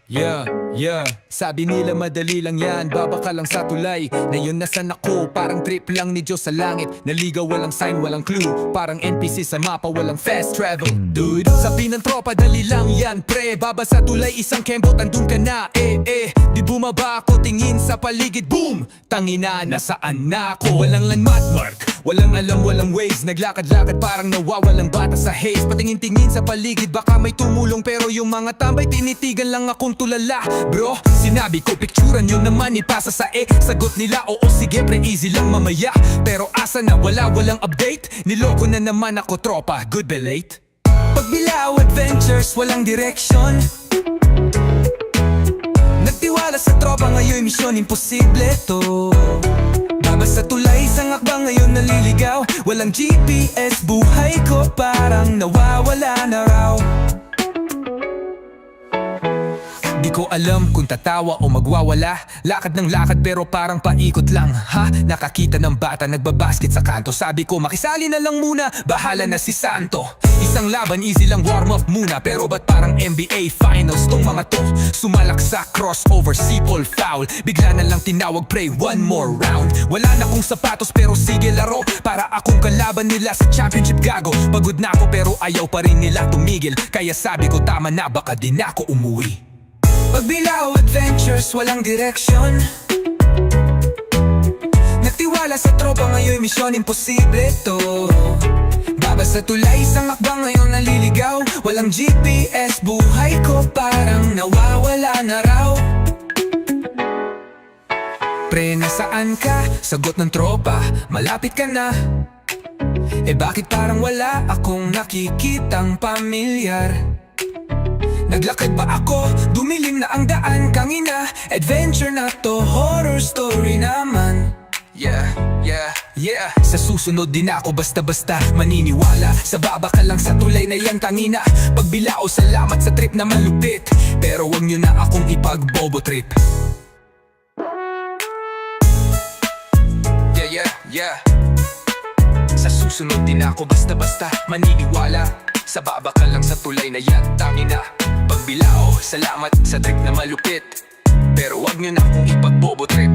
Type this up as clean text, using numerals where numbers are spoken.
Yeah. Sabi nila madali lang yan, baba ka lang sa tulay. Ngayon nasan ako, parang trip lang ni Diyos sa langit. Naligaw, walang sign, walang clue. Parang NPC sa mapa, walang fast travel. Dude, sabi ng tropa, dali lang yan pre. Baba sa tulay, isang kembot, andun ka na. Di bumaba ako, tingin sa paligid, boom! Tangina, nasaan na ako? Walang landmark, walang alam, walang ways. Naglakad-lakad parang nawawalang bata sa haze. Patingin-tingin sa paligid, baka may tumulong. Pero yung mga tambay, tinitigan lang akong tulala. Bro, sinabi ko, picturean nyo naman, ipasa sa sagot nila, oo sige pre, easy lang mamaya. Pero asa na, walang update. Niloko na naman ako tropa, good be late. Pagbilaw adventures, walang direction. Nagtiwala sa tropa, ngayon misyon imposible to. Baba sa tulay, isang akbang ngayon naliligaw. Walang GPS, buhay ko parang nawawala na raw. Di ko alam kung tatawa o magwawala. Lakad ng lakad pero parang paikot lang. Ha? Nakakita ng bata nagbabasket sa kanto. Sabi ko makisali na lang muna, bahala na si Santo. Isang laban, easy lang warm up muna. Pero ba't parang NBA Finals tong mga to? Sumalak sa crossover, sipol foul. Bigla na lang tinawag pre, one more round. Wala na kong sapatos pero sige laro. Para akong kalaban nila sa championship gago. Pagod na ako pero ayaw pa rin nila tumigil. Kaya sabi ko tama na, baka din ako umuwi. Pagbilaw adventures, walang direction. Nagtiwala sa tropa, ngayon misyon imposible to. Baba sa tulay, isang akbang ngayon naliligaw. Walang GPS, buhay ko parang nawawala na raw. Pre, nasaan ka? Sagot ng tropa, malapit ka na. Bakit parang wala akong nakikitang pamilyar? Naglakad ba ako? Dumilim na ang daan, kangina. Adventure na to, horror story naman. Yeah. Sa susunod din ako basta-basta maniniwala. Sa baba ka lang sa tulay na yan, tangina. Pagbilao, salamat sa trip na malupit. Pero wag nyo na akong ipag-bobo trip. Yeah. Sa susunod din ako basta-basta maniniwala. Sa baba ka lang sa tulay na yan, tangina. Pagbilao, salamat sa trip na malupit. Pero wag nyo na akong ipag-bobo trip.